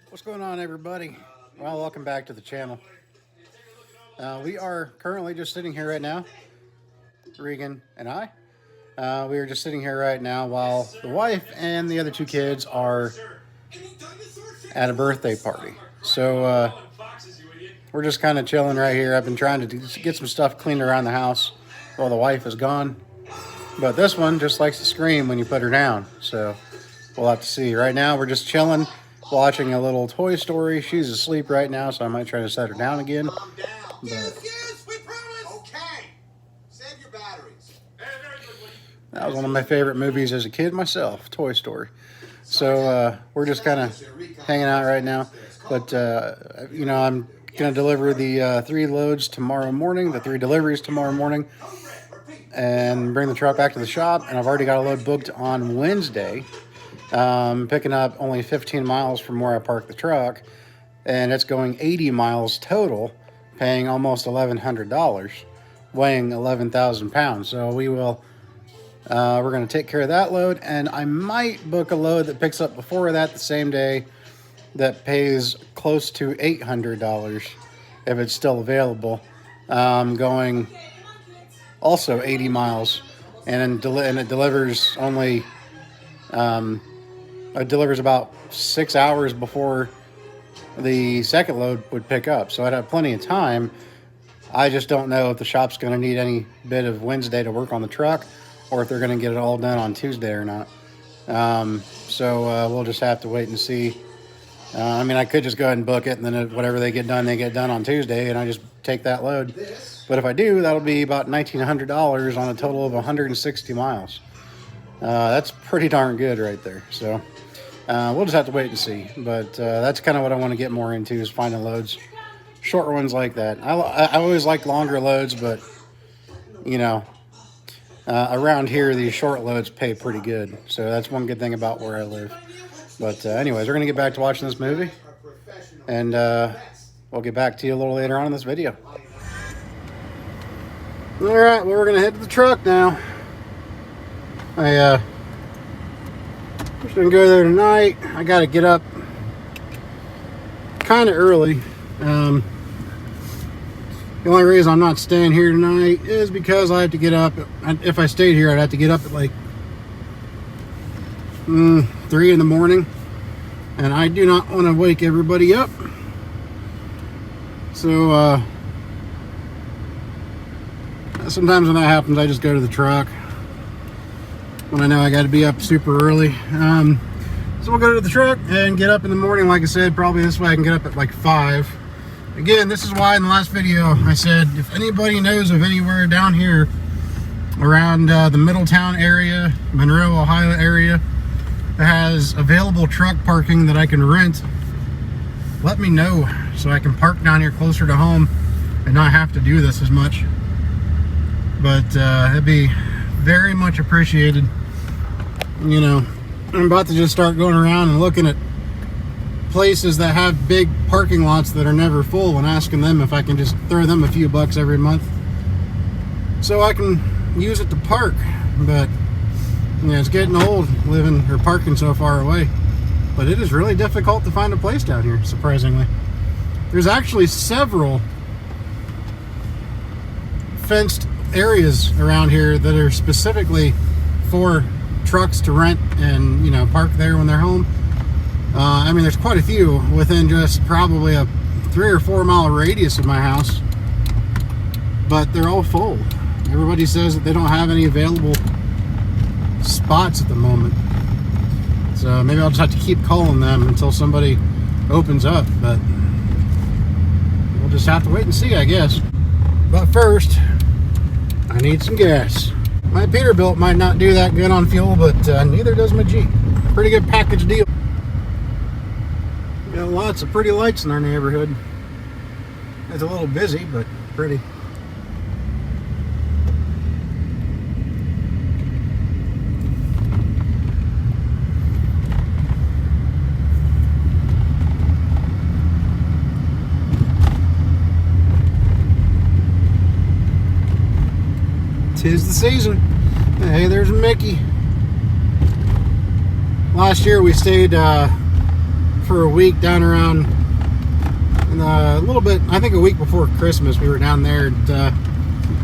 What's going on, everybody? Well, welcome back to the channel. We are currently just sitting here right now, Regan and I. We are just sitting here right now while the wife and the other two kids are at a birthday party. So we're just kind of chilling right here. I've been trying to get some stuff cleaned around the house while the wife is gone. But this one just likes to scream when you put her down. So we'll have to see. Right now, we're just chilling, watching a little Toy Story. She's asleep right now, so I might try to set her down again. Yes, we promise. Okay. Save your batteries. That was one of my favorite movies as a kid myself, Toy Story. So we're just kind of hanging out right now. But, you know, I'm going to deliver the 3 loads tomorrow morning, the 3 deliveries tomorrow morning, and bring the truck back to the shop. And I've already got a load booked on Wednesday, picking up only 15 miles from where I parked the truck. And it's going 80 miles total, paying almost $1,100, weighing 11,000 pounds. So we will, we're going to take care of that load. And I might book a load that picks up before that the same day that pays close to $800 if it's still available, going also 80 miles, and it delivers only, it delivers about 6 hours before the second load would pick up. So I'd have plenty of time. I just don't know if the shop's going to need any bit of Wednesday to work on the truck, or if they're going to get it all done on Tuesday or not. So we'll just have to wait and see. I mean, I could just go ahead and book it, and then whatever they get done on Tuesday, and I just take that load. But if I do, that'll be about $1,900 on a total of 160 miles. That's pretty darn good right there. So we'll just have to wait and see. But that's kind of what I want to get more into, is finding loads, short ones like that. I always like longer loads, but, you know, around here, these short loads pay pretty good. So that's one good thing about where I live. But anyways, we're going to get back to watching this movie. And we'll get back to you a little later on in this video. All right, well, we're going to head to the truck now. I just going to go there tonight. I got to get up kind of early. The only reason I'm not staying here tonight is because I have to get up. If I stayed here, I'd have to get up at like 3 in the morning. And I do not want to wake everybody up. So, sometimes when that happens, I just go to the truck when I know I got to be up super early. So we'll go to the truck and get up in the morning. Like I said, probably this way I can get up at like 5. Again, this is why in the last video I said, if anybody knows of anywhere down here around the Middletown area, Monroe, Ohio area, that has available truck parking that I can rent, let me know so I can park down here closer to home and not have to do this as much. But it'd be very much appreciated. You know, I'm about to just start going around and looking at places that have big parking lots that are never full and asking them if I can just throw them a few bucks every month so I can use it to park. But yeah, it's getting old living or parking so far away. But it is really difficult to find a place down here, surprisingly. There's actually several fenced areas around here that are specifically for trucks to rent and, you know, park there when they're home. I mean, there's quite a few within just probably a 3 or 4 mile radius of my house. But they're all full. Everybody says that they don't have any available spots at the moment. So maybe I'll just have to keep calling them until somebody opens up, but we'll just have to wait and see, I guess. But first, I need some gas. My Peterbilt might not do that good on fuel, but neither does my Jeep. Pretty good package deal. Got lots of pretty lights in our neighborhood. It's a little busy, but pretty. Tis the season. Hey, there's Mickey. Last year we stayed for a week down around, and a little bit, I think a week before Christmas, we were down there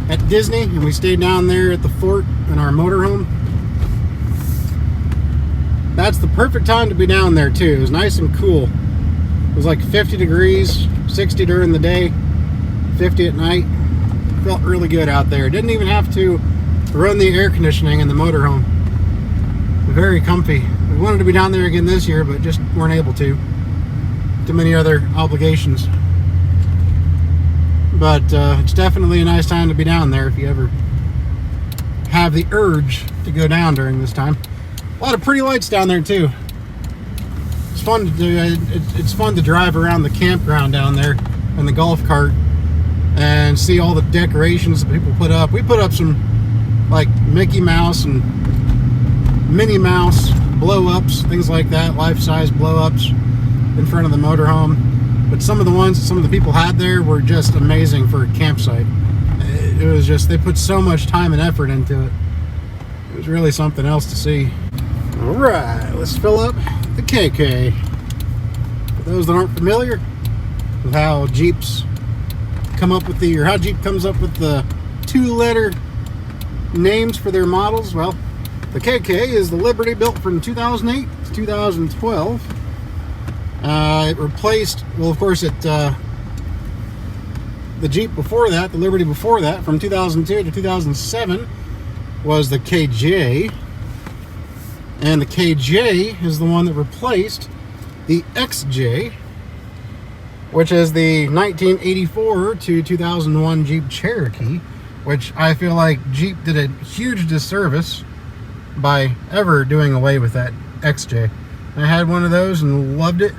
at Disney, and we stayed down there at the fort in our motorhome. That's the perfect time to be down there too. It was nice and cool. It was like 50 degrees, 60 during the day, 50 at night. Felt really good out there. Didn't even have to run the air conditioning in the motorhome. Very comfy. We wanted to be down there again this year, but just weren't able to. Too many other obligations. But it's definitely a nice time to be down there if you ever have the urge to go down during this time. A lot of pretty lights down there too. It's fun to do. It's fun to drive around the campground down there in the golf cart and see all the decorations that people put up. We put up some like Mickey Mouse and Minnie Mouse blow-ups, things like that, life-size blow-ups in front of the motorhome. But some of the ones that some of the people had there were just amazing for a campsite. It was just, they put so much time and effort into it. It was really something else to see. All right, let's fill up the KK. For those that aren't familiar with how Jeeps come up with the, or how Jeep comes up with the 2-letter names for their models, well, the KK is the Liberty built from 2008 to 2012. It replaced, well, of course, the Jeep before that, the Liberty before that, from 2002 to 2007, was the KJ. And the KJ is the one that replaced the XJ, which is the 1984 to 2001 Jeep Cherokee, which I feel like Jeep did a huge disservice by ever doing away with that XJ. I had one of those and loved it.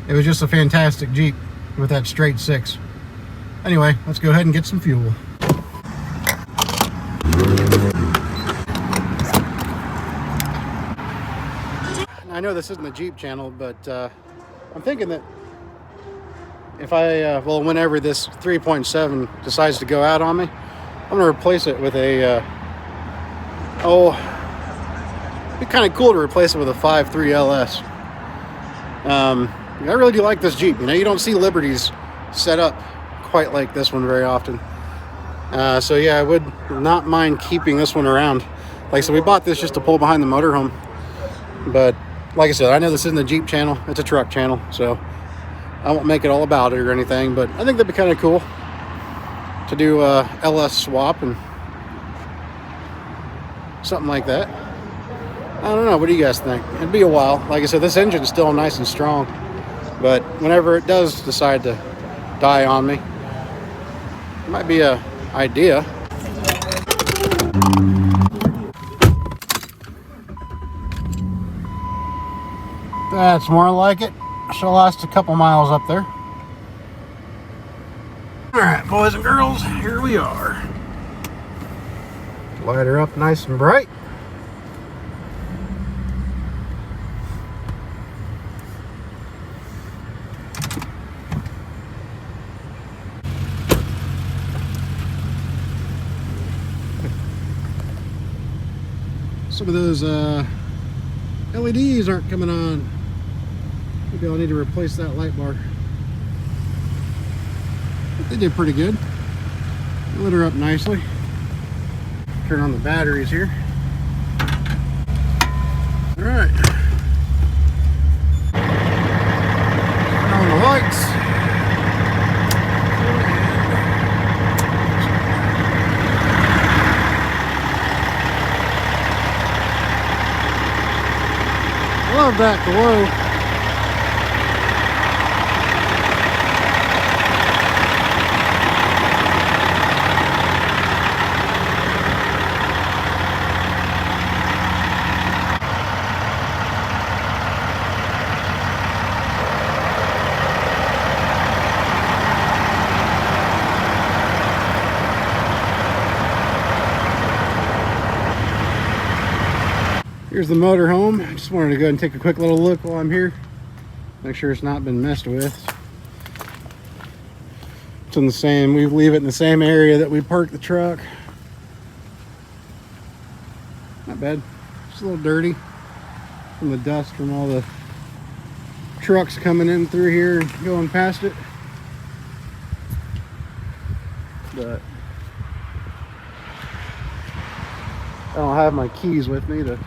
It was just a fantastic Jeep with that straight 6. Anyway, let's go ahead and get some fuel. I know this isn't the Jeep channel, but I'm thinking that if I, well, whenever this 3.7 decides to go out on me, I'm going to replace it with a, it'd be kind of cool to replace it with a 5.3 LS. I really do like this Jeep. You know, you don't see Liberties set up quite like this one very often. So yeah, I would not mind keeping this one around. Like I said, we bought this just to pull behind the motorhome. But like I said, I know this isn't the Jeep channel, it's a truck channel, so I won't make it all about it or anything, but I think that'd be kind of cool to do a LS swap and something like that. I don't know, what do you guys think? It'd be a while. Like I said, this engine's still nice and strong, but whenever it does decide to die on me, it might be a idea. That's more like it. Should last a couple miles up there. Alright, boys and girls, here we are. Light her up nice and bright. Some of those LEDs aren't coming on. Maybe I'll need to replace that light bar. But they did pretty good. Lit her up nicely. Turn on the batteries here. All right. Turn on the lights. Love that glow. Here's the motor home. I just wanted to go ahead and take a quick little look while I'm here. Make sure it's not been messed with. It's in the same, we leave it in the same area that we parked the truck. Not bad. Just a little dirty from the dust from all the trucks coming in through here and going past it. But I don't have my keys with me to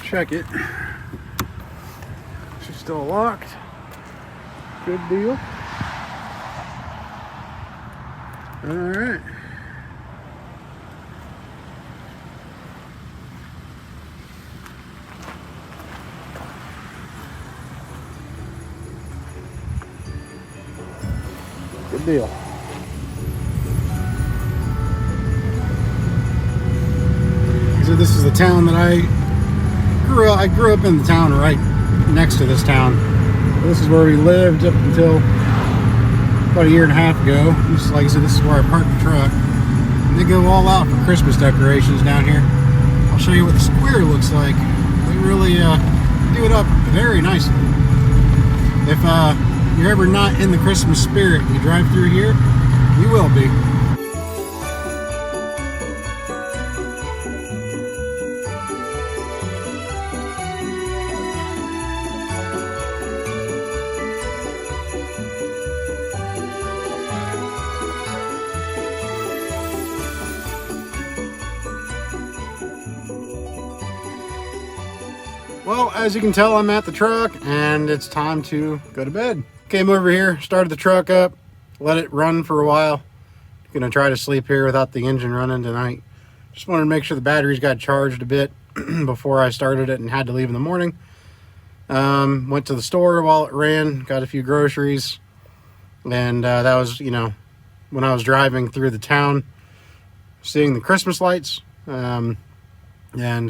check it. She's still locked. Good deal. All right. Good deal. So this is the town that I grew up in the town right next to this town. This is where we lived up until about a year and a half ago. Just like I said, this is where I parked the truck. And they go all out for Christmas decorations down here. I'll show you what the square looks like. They really do it up very nicely. If you're ever not in the Christmas spirit and you drive through here, you will be. Well, as you can tell, I'm at the truck and it's time to go to bed. Came over here, started the truck up, let it run for a while. Gonna try to sleep here without the engine running tonight. Just wanted to make sure the batteries got charged a bit before I started it and had to leave in the morning. Went to the store while it ran, got a few groceries. And that was, you know, when I was driving through the town, seeing the Christmas lights. And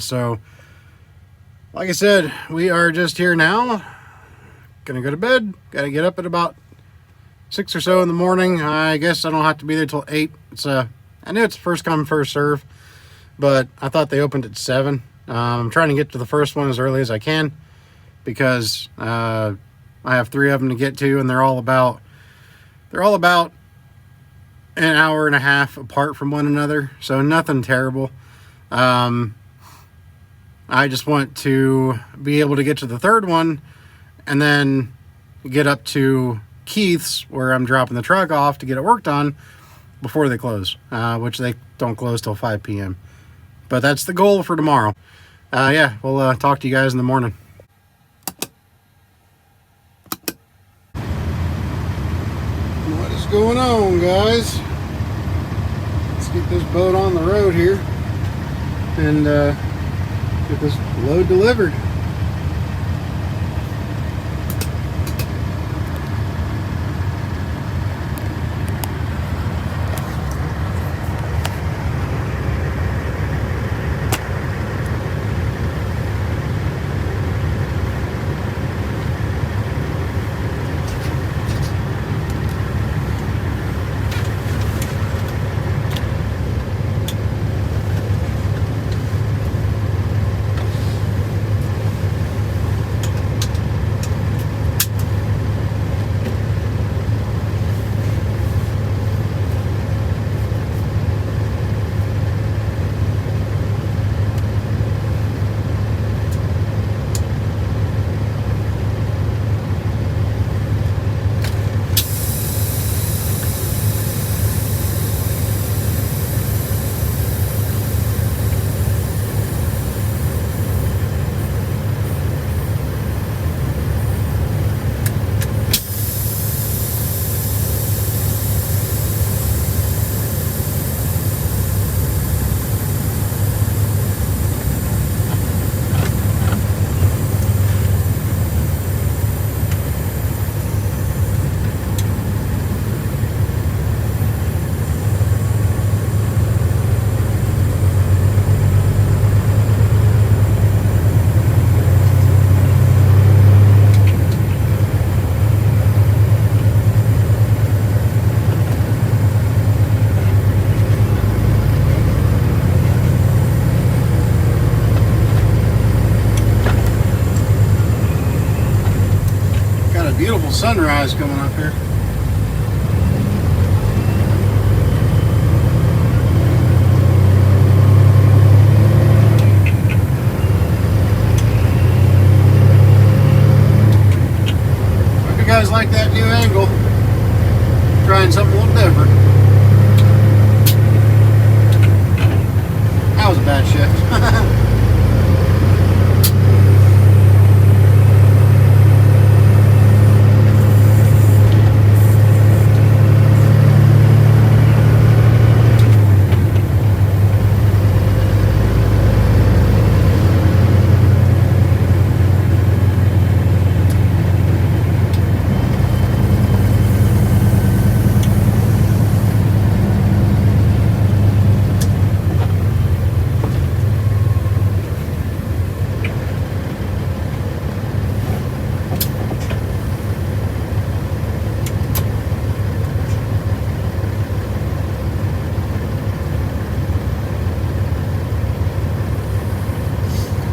so, like I said, we are just here now. Gonna go to bed. Gotta get up at about 6 or so in the morning. I guess I don't have to be there till 8. I knew it's first come, first serve, but I thought they opened at 7. I'm trying to get to the first one as early as I can because I have 3 of them to get to, and they're all about an hour and a half apart from one another, so nothing terrible. I just want to be able to get to the third one and then get up to Keith's where I'm dropping the truck off to get it worked on before they close, which they don't close till 5 p.m. But that's the goal for tomorrow. Yeah, we'll talk to you guys in the morning. What is going on, guys? Let's get this boat on the road here and get this load delivered. Beautiful sunrise coming up here. guys like that new angle. Trying something a little different. That was a bad shift.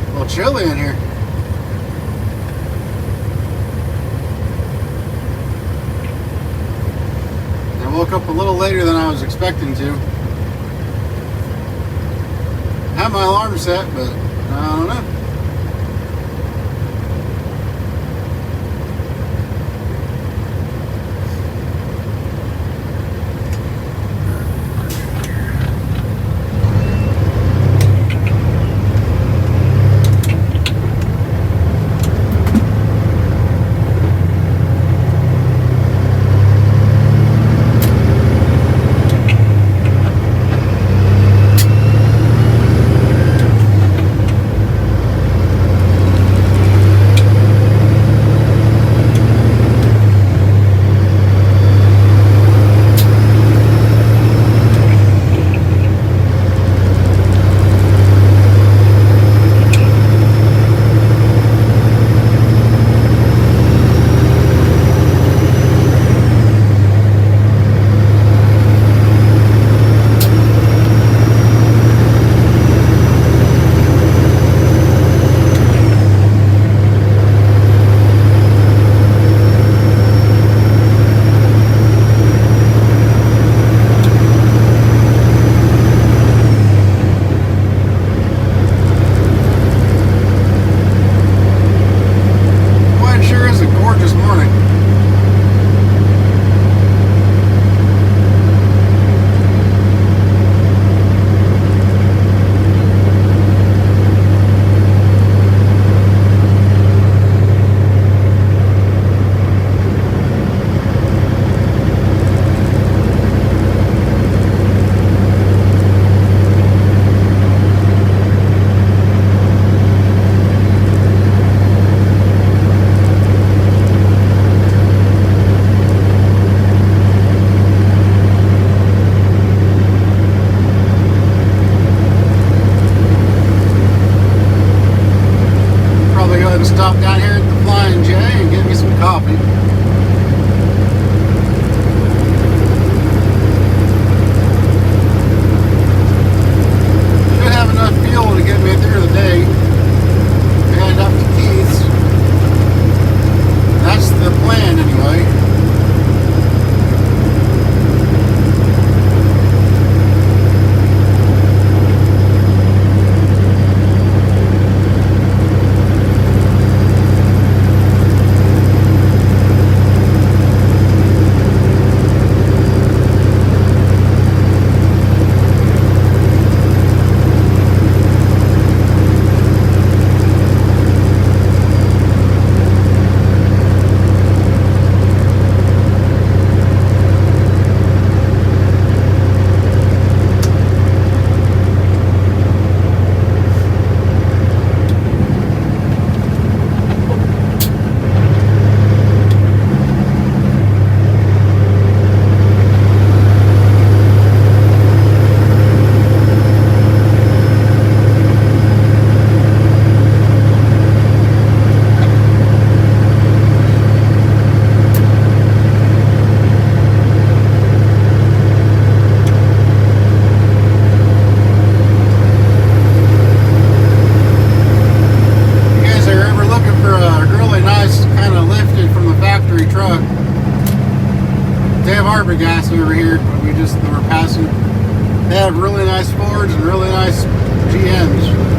A little chilly in here. I woke up a little later than I was expecting to. I had my alarm set, but I don't know. Stop down here at the Flying J and get me some coffee. Should have enough fuel to get me through the day and up to Keith's. That's the plan anyway. Gas over here. We were passing. They have really nice Fords and really nice GMs.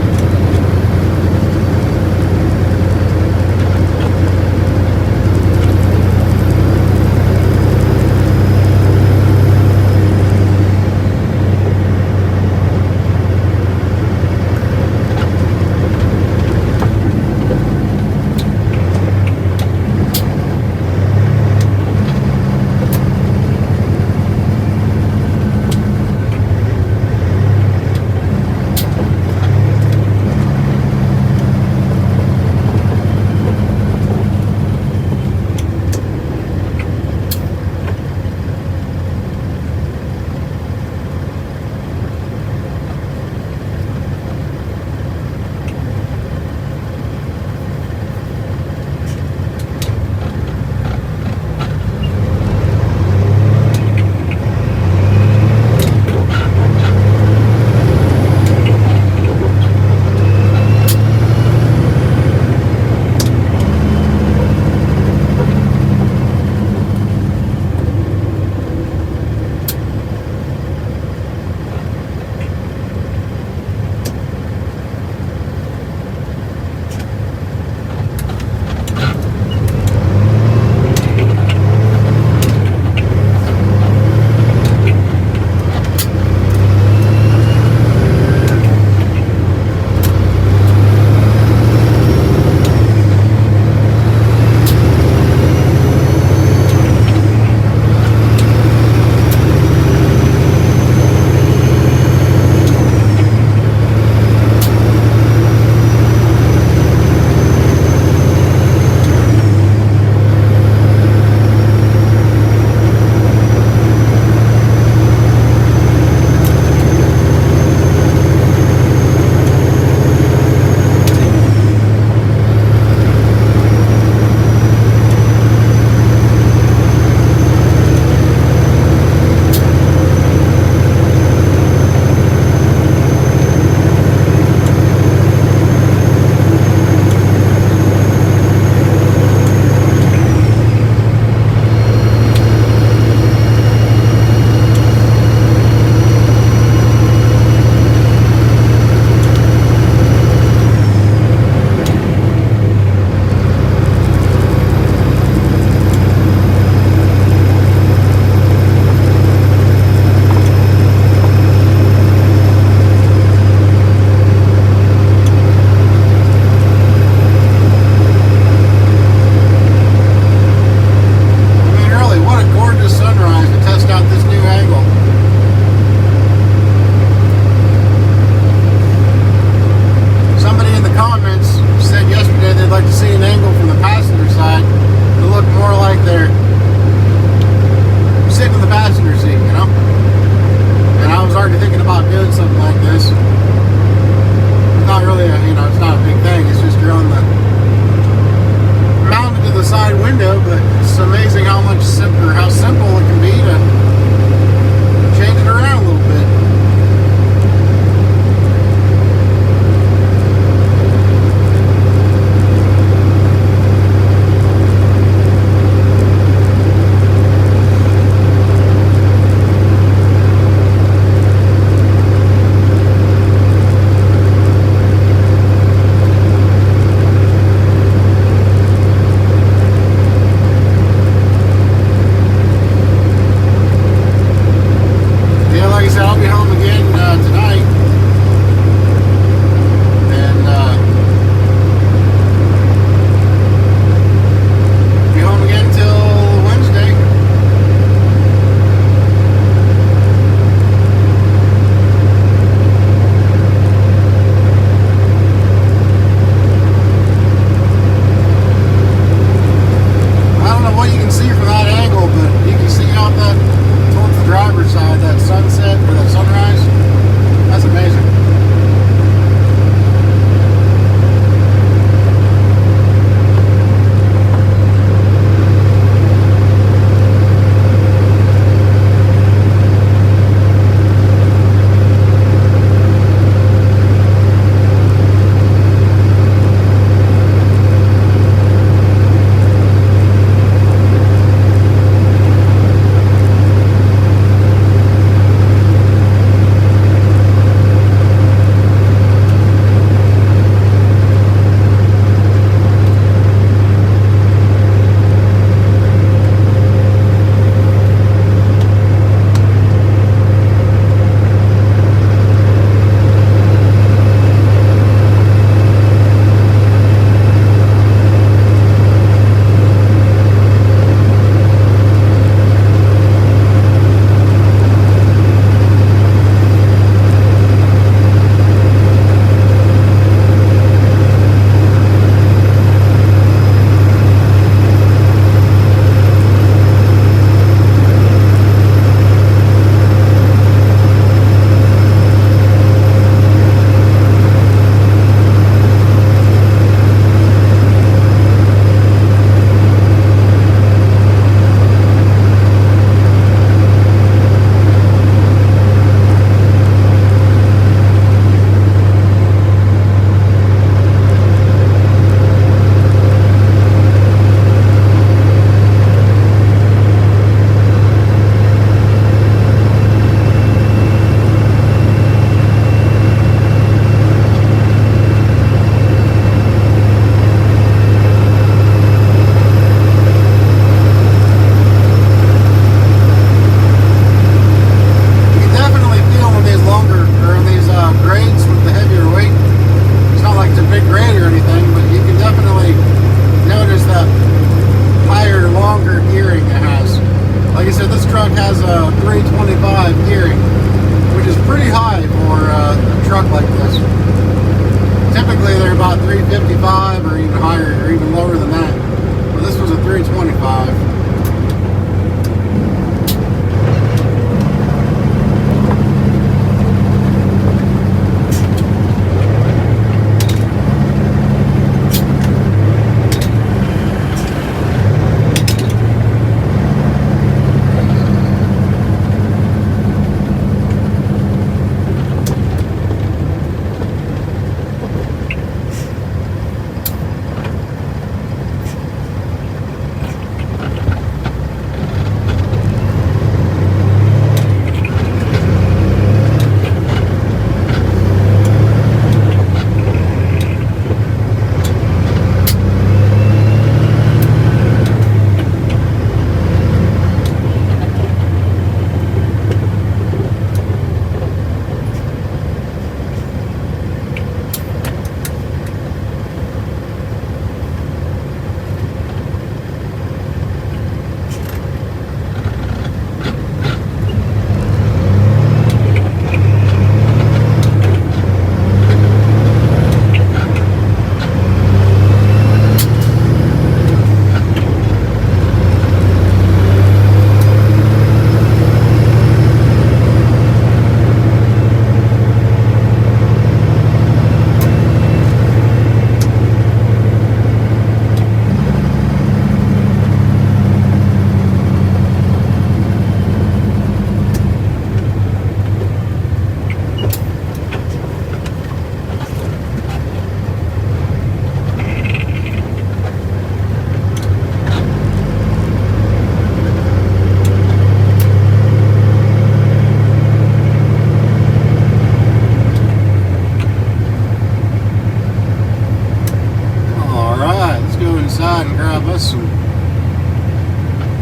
outside and grab us some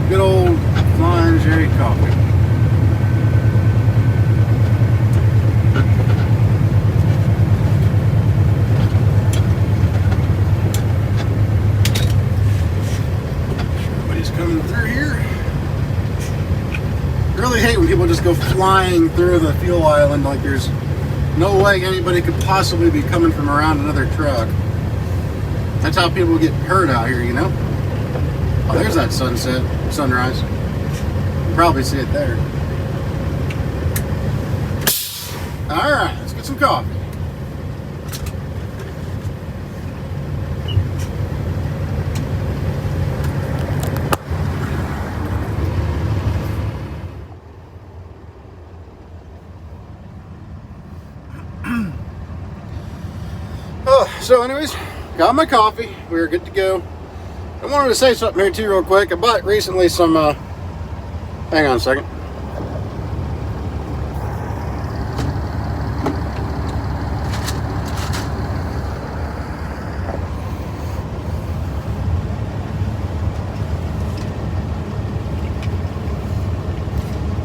good old Flying J coffee. Everybody's coming through here. I really hate when people just go flying through the fuel island like there's no way anybody could possibly be coming from around another truck. That's how people get hurt out here, you know? Oh, there's that sunrise. You can probably see it there. Alright, let's get some coffee. So anyways, got my coffee. We were good to go. I wanted to say something here too real quick. I bought recently some, hang on a second.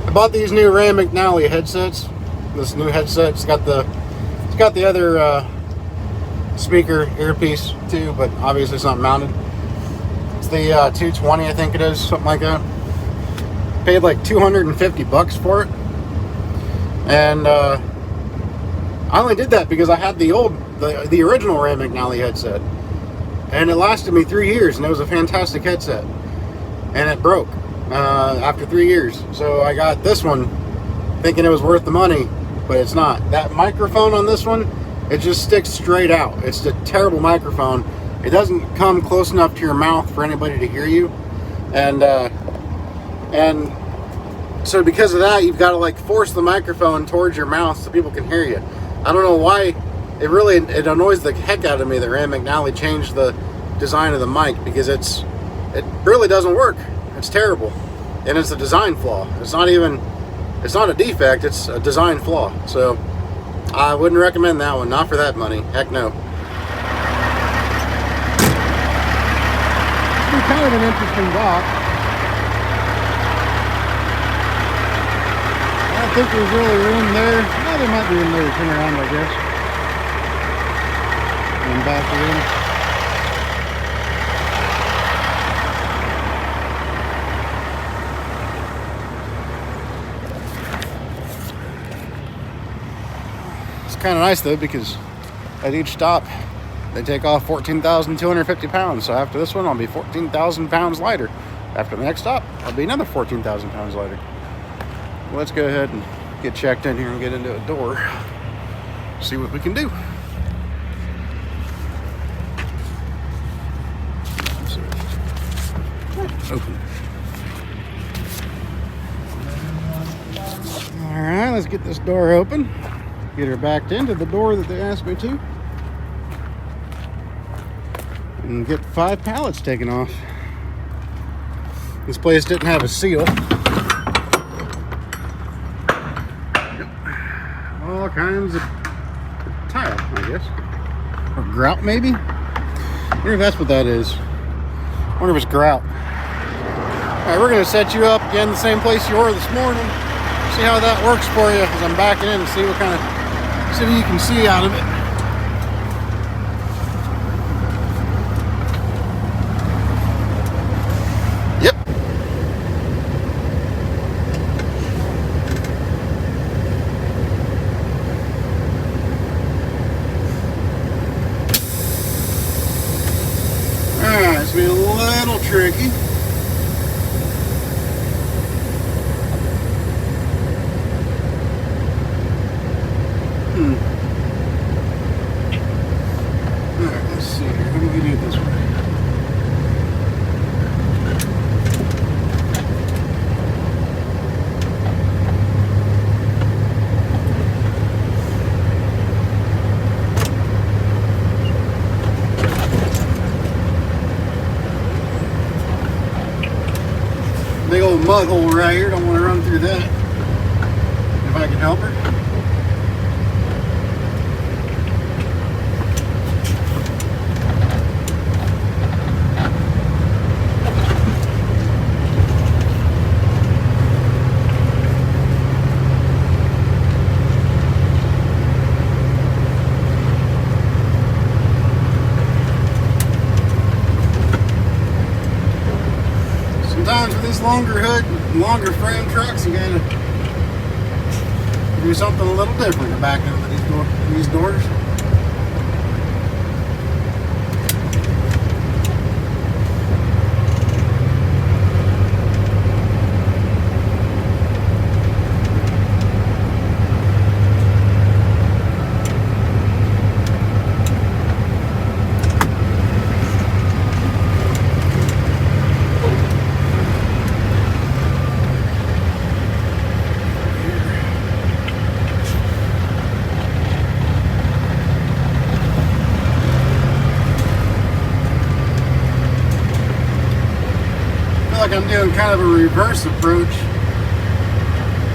I bought these new Rand McNally headsets. This new headset, it's got the other, speaker earpiece too, but obviously it's not mounted. It's the 220, I think it is, something like that. Paid like $250 for it, and I only did that because I had the original Rand McNally headset, and it lasted me 3 years, and it was a fantastic headset, and it broke after 3 years. So I got this one thinking it was worth the money, but it's not. That microphone on this one, it just sticks straight out. It's a terrible microphone. It doesn't come close enough to your mouth for anybody to hear you, and so because of that, you've got to like force the microphone towards your mouth so people can hear you. I don't know why. It annoys the heck out of me that Rand McNally changed the design of the mic, because it really doesn't work. It's terrible, and it's a design flaw. It's not a defect. It's a design flaw. So I wouldn't recommend that one, not for that money. Heck no. It's been kind of an interesting walk. I don't think there's really room there. Well, there might be room there to turn around, I guess. And back in. Kind of nice though, because at each stop they take off 14,250 pounds. So after this one, I'll be 14,000 pounds lighter. After the next stop, I'll be another 14,000 pounds lighter. Well, let's go ahead and get checked in here and get into a door, see what we can do. Open. All right, let's get this door open. Get her backed into the door that they asked me to, and get 5 pallets taken off. This place didn't have a seal. Yep. All kinds of tile, I guess. Or grout, maybe? I wonder if that's what that is. I wonder if it's grout. Alright, we're going to set you up again the same place you were this morning. See how that works for you as I'm backing in and see what kind of city you can see out of it. Yep. Alright, it's been a little tricky. Alright, let's see here. How do we do it this way? Big old mud hole right here. Don't want to run through that. If I can help her. these longer hood, longer frame trucks, you gotta do something a little different to back into these doors. Like I'm doing kind of a reverse approach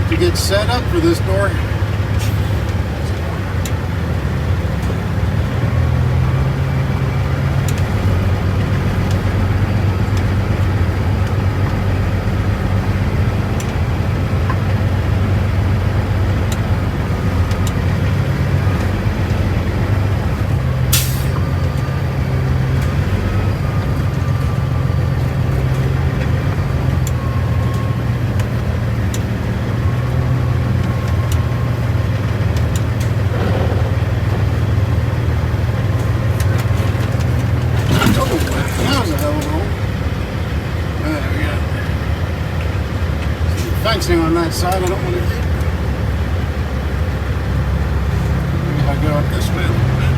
to get set up for this door. Fencing on that side, I don't want to get. Maybe if I go up this way a little bit.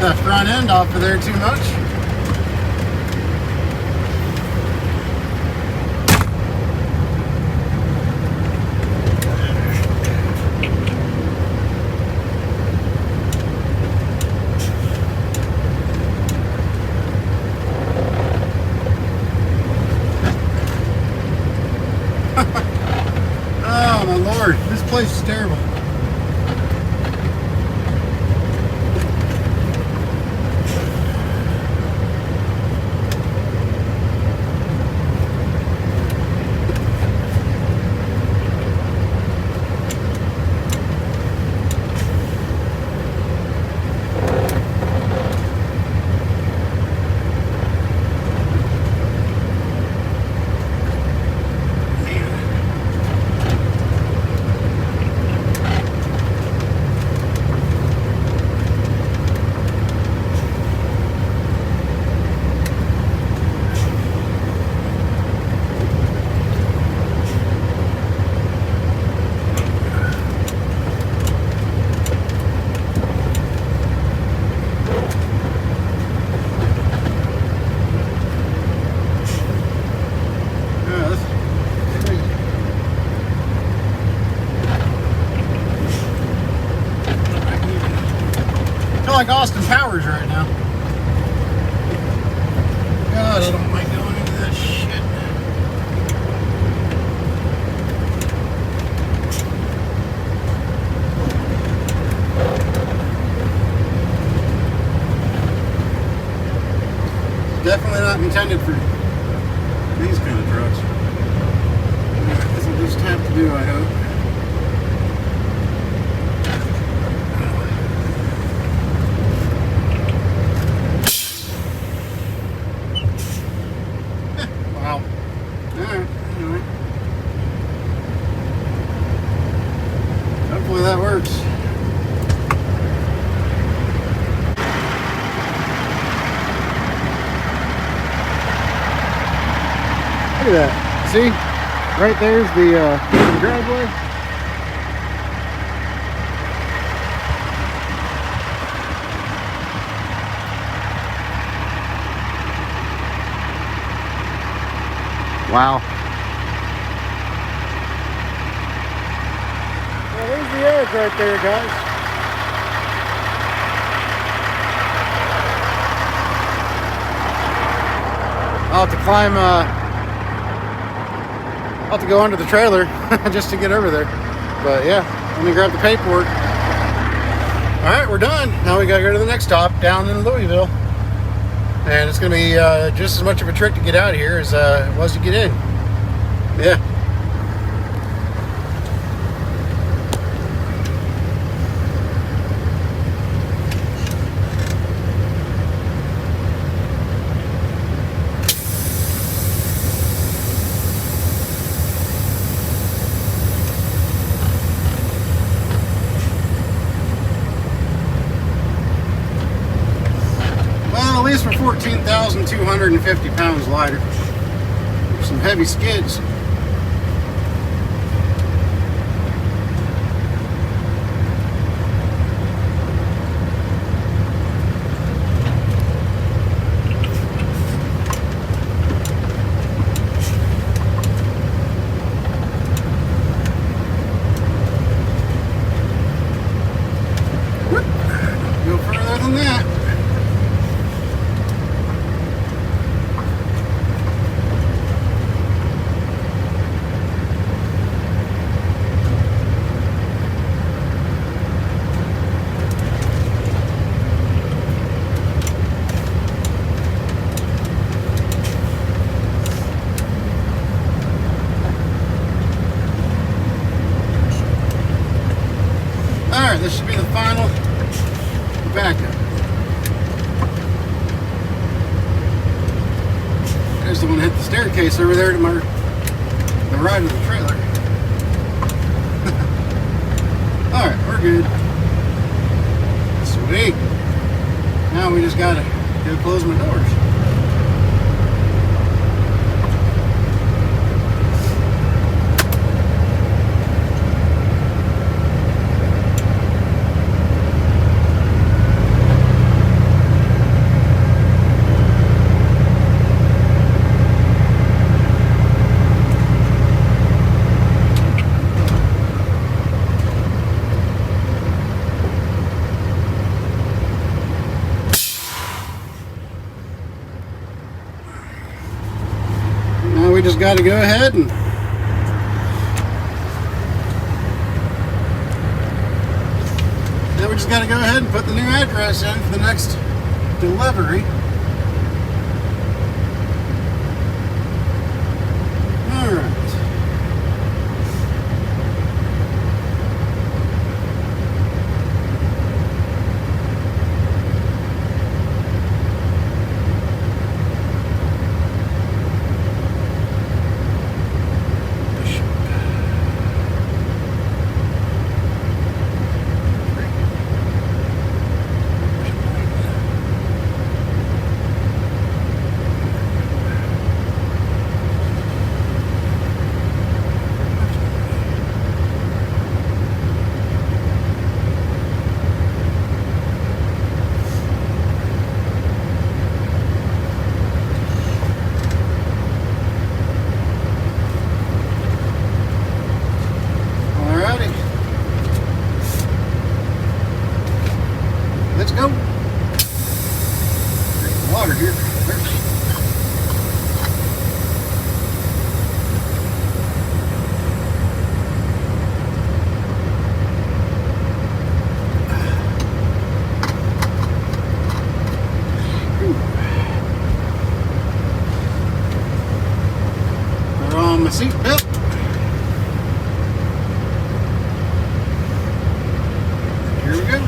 get that front end off of there too much. Oh my lord, this place is terrible. Like Austin Powers right now. God, I don't like going into that shit. Definitely not intended for these kind of trucks. This will just have to do, I hope. Wow. Alright, anyway. Hopefully that works. Look at that. See? Right there's the driveway. Wow. Well, there's the edge right there, guys. I'll have to climb, I'll have to go under the trailer just to get over there. But yeah, let me grab the paperwork. All right, we're done. Now we gotta go to the next stop down in Louisville. And it's gonna be just as much of a trick to get out of here as it was to get in. Yeah. At least we're 14,250 pounds lighter. Some heavy skids. Whoop. Go further than that. Alright, this should be the final backup. There's the one that hit the staircase over there to the right of the trailer. Alright, we're good. Sweet. Now we just gotta go close my doors. got to go ahead and put the new address in for the next delivery. All right. Let's go. Drink some water here. Put on my seat belt. Here we go.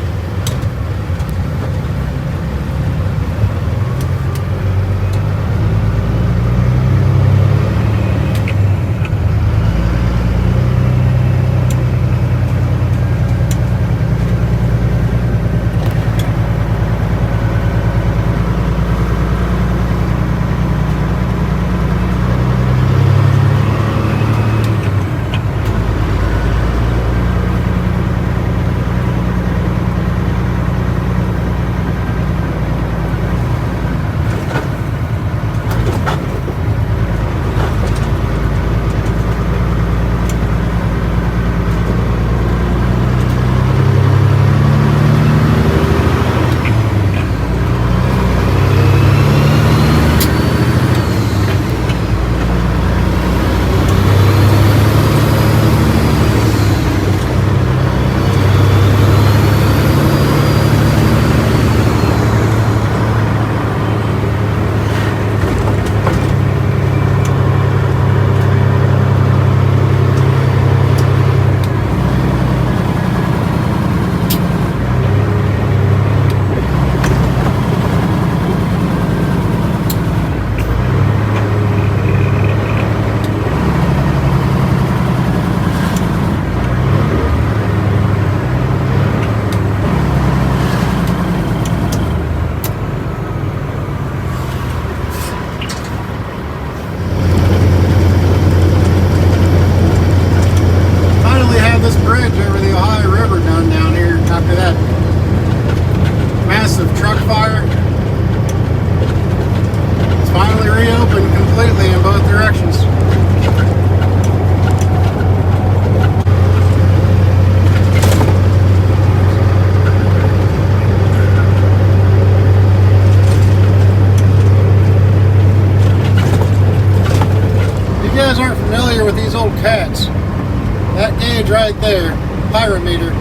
Right there, pyrometer,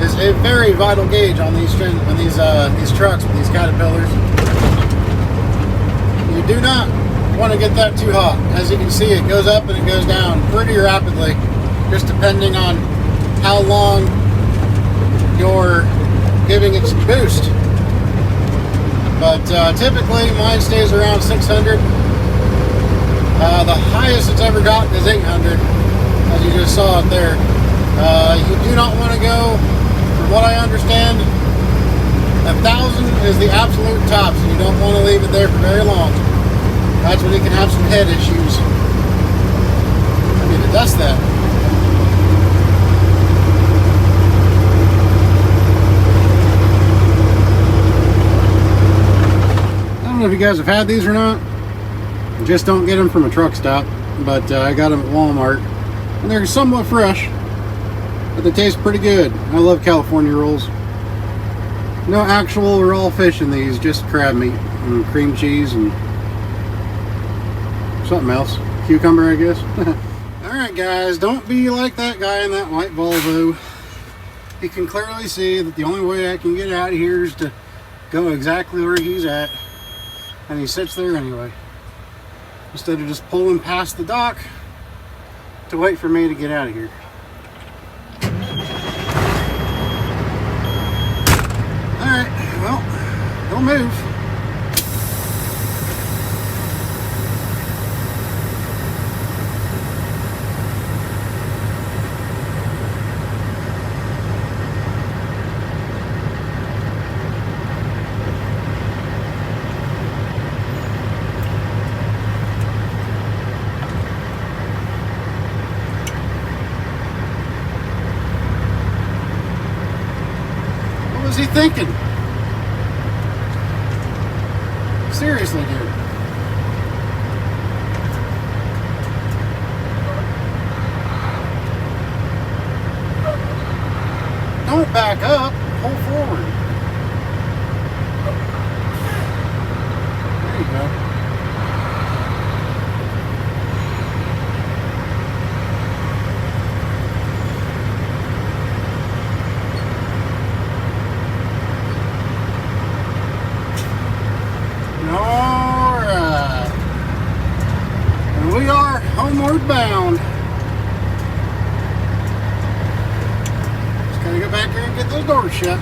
is a very vital gauge on these trucks with these Caterpillars. You do not want to get that too hot. As you can see, it goes up and it goes down pretty rapidly, just depending on how long you're giving it some boost. But typically mine stays around 600. The highest it's ever gotten is 800. As you just saw it there. You do not want to go, from what I understand, 1,000 is the absolute top, so you don't want to leave it there for very long. That's when you can have some head issues. I need to dust that. I don't know if you guys have had these or not. Just don't get them from a truck stop, but I got them at Walmart. And they're somewhat fresh, but they taste pretty good. I love California rolls. No actual raw fish in these, just crab meat and cream cheese and something else. Cucumber, I guess. Alright guys, don't be like that guy in that white Volvo. You can clearly see that the only way I can get out of here is to go exactly where he's at. And he sits there anyway. Instead of just pulling past the dock to wait for me to get out of here. Alright, well, don't move. What was he thinking? Seriously, dude. Don't back up. Pull forward. There you go. Alright. And we are homeward bound. Just gotta go back here and get those doors shut.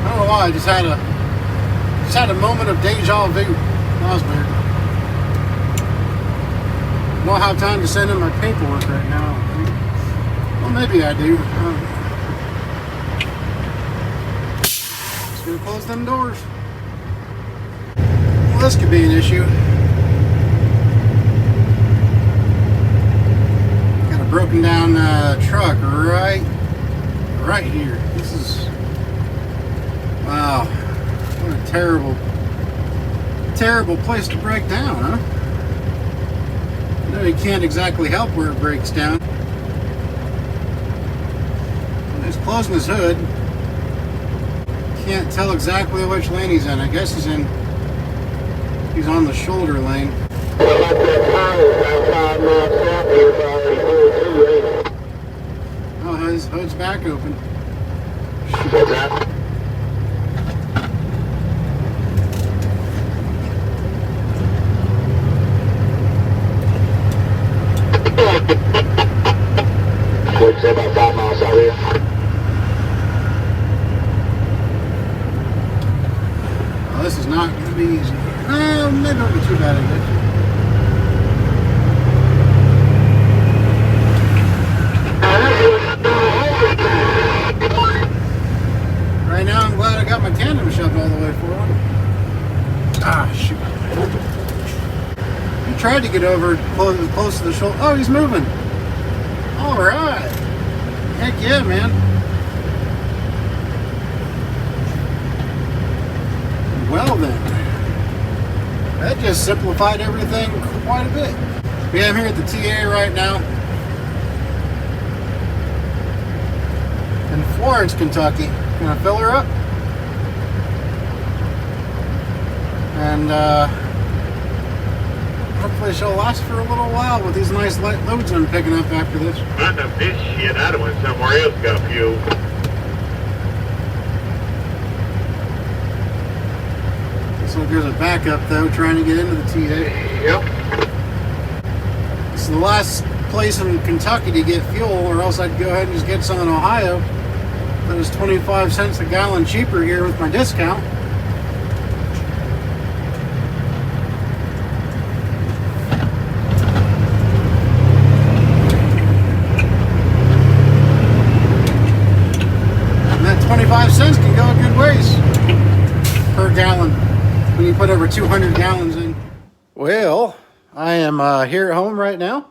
I don't know why, I just had a moment of deja vu. That was weird. I don't have time to send in my paperwork right now. Well, maybe I do. Just gonna close them doors. Well, this could be an issue. Got a broken down truck right here. This is, wow, what a terrible place to break down, huh? No, you can't exactly help where it breaks down. He's closing his hood. Can't tell exactly which lane he's in. I guess he's on the shoulder lane. Oh, his hood's back open. Would say about 5 miles out here. Well, this is not going to be easy. Maybe it'll be too bad, I guess. Right now, I'm glad I got my tandem shoved all the way forward. Ah, shoot. He tried to get over close to the shoulder. Oh, he's moving. All right. Heck yeah, man. Well then, that just simplified everything quite a bit. Yeah, I'm here at the TA right now in Florence, Kentucky. Gonna fill her up. And hopefully she'll last for a little while with these nice light loads I'm picking up after this. Not enough this shit. I'd have went somewhere else got fuel. Looks like there's a backup though, trying to get into the TA. Yep. This is the last place in Kentucky to get fuel, or else I'd go ahead and just get some in Ohio. That is 25 cents a gallon cheaper here with my discount. And that 25 cents can go a good ways per gallon when you put over 200 gallons in. Well, I am here at home right now.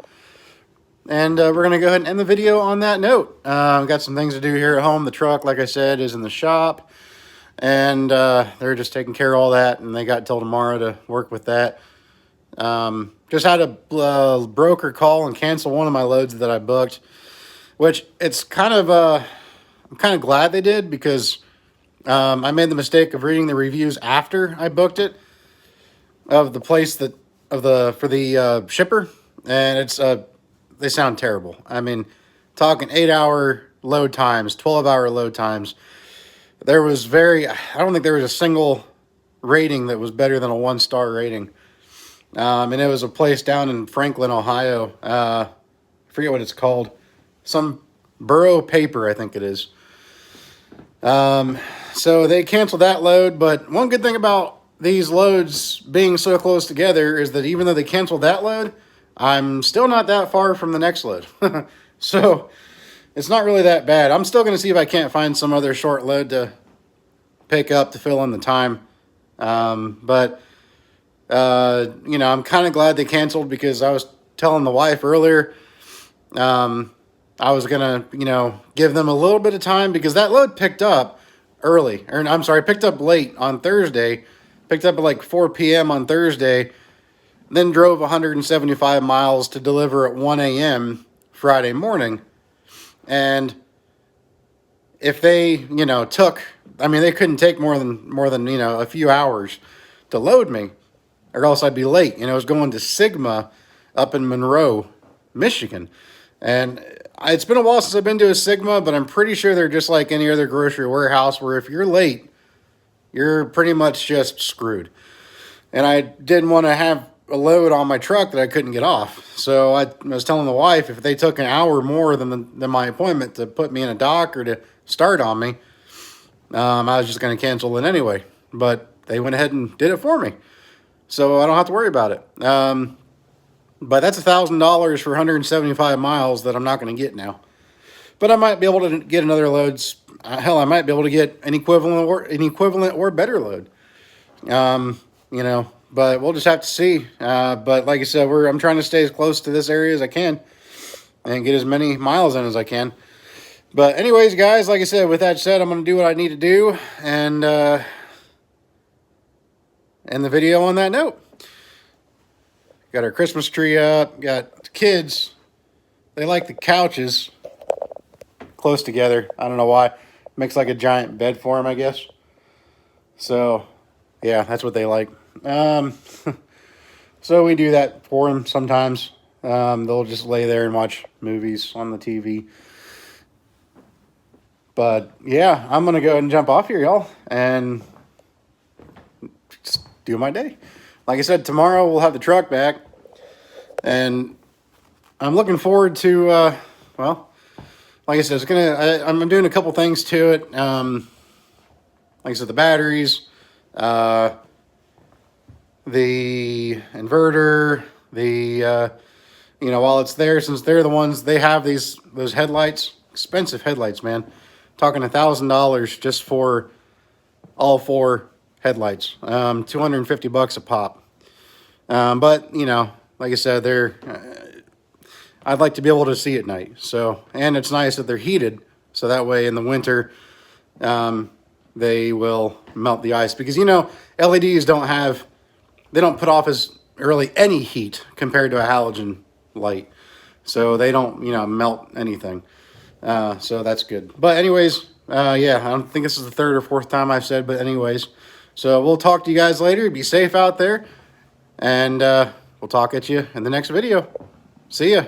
And we're going to go ahead and end the video on that note. Got some things to do here at home. The truck, like I said, is in the shop. And they're just taking care of all that. And they got till tomorrow to work with that. Just had a broker call and cancel one of my loads that I booked. Which it's kind of, I'm kind of glad they did, because I made the mistake of reading the reviews after I booked it. of the place that for the shipper, and it's they sound terrible. I mean, talking 8-hour load times, 12-hour load times. I don't think there was a single rating that was better than a 1-star rating. And it was a place down in Franklin, Ohio. I forget what it's called. Some Borough Paper, I think it is. So they canceled that load, but one good thing about these loads being so close together is that even though they canceled that load, I'm still not that far from the next load. So it's not really that bad. I'm still going to see if I can't find some other short load to pick up to fill in the time. But you know, I'm kind of glad they canceled, because I was telling the wife earlier, I was going to, you know, give them a little bit of time, because that load picked up early, or I'm sorry, picked up late on Thursday, picked up at like 4 p.m. on Thursday, then drove 175 miles to deliver at 1 a.m. Friday morning. And if they, you know, they couldn't take more than, you know, a few hours to load me, or else I'd be late. You know, I was going to Sigma up in Monroe, Michigan. And it's been a while since I've been to a Sigma, but I'm pretty sure they're just like any other grocery warehouse, where if you're late, you're pretty much just screwed. And I didn't want to have a load on my truck that I couldn't get off. So I was telling the wife, if they took an hour more than my appointment to put me in a dock or to start on me, I was just going to cancel it anyway. But they went ahead and did it for me, so I don't have to worry about it. But that's $1,000 for 175 miles that I'm not going to get now. But I might be able to get another load. Hell, I might be able to get an equivalent or better load. You know, but we'll just have to see. But like I said, I'm trying to stay as close to this area as I can and get as many miles in as I can. But anyways, guys, like I said, with that said, I'm going to do what I need to do, and end the video on that note. Got our Christmas tree up. Got the kids. They like the couches close together. I don't know why. Makes like a giant bed for them, I guess. So, yeah, that's what they like. So we do that for them sometimes. They'll just lay there and watch movies on the TV. But, yeah, I'm going to go ahead and jump off here, y'all, and just do my day. Like I said, tomorrow we'll have the truck back, and I'm looking forward to, well, like I said, I'm doing a couple things to it. Like I said, the batteries, the inverter, you know, while it's there, since they're the ones, they have those headlights, expensive headlights, man. Talking $1,000 just for all 4 headlights, $250 a pop. But you know, like I said, I'd like to be able to see at night. So, and it's nice that they're heated, so that way in the winter, they will melt the ice, because you know, LEDs they don't put off as really any heat compared to a halogen light, so they don't, you know, melt anything. So that's good. But anyways, yeah, I don't think this is the 3rd or 4th time I've said, but anyways. So we'll talk to you guys later. Be safe out there. And we'll talk at you in the next video. See ya.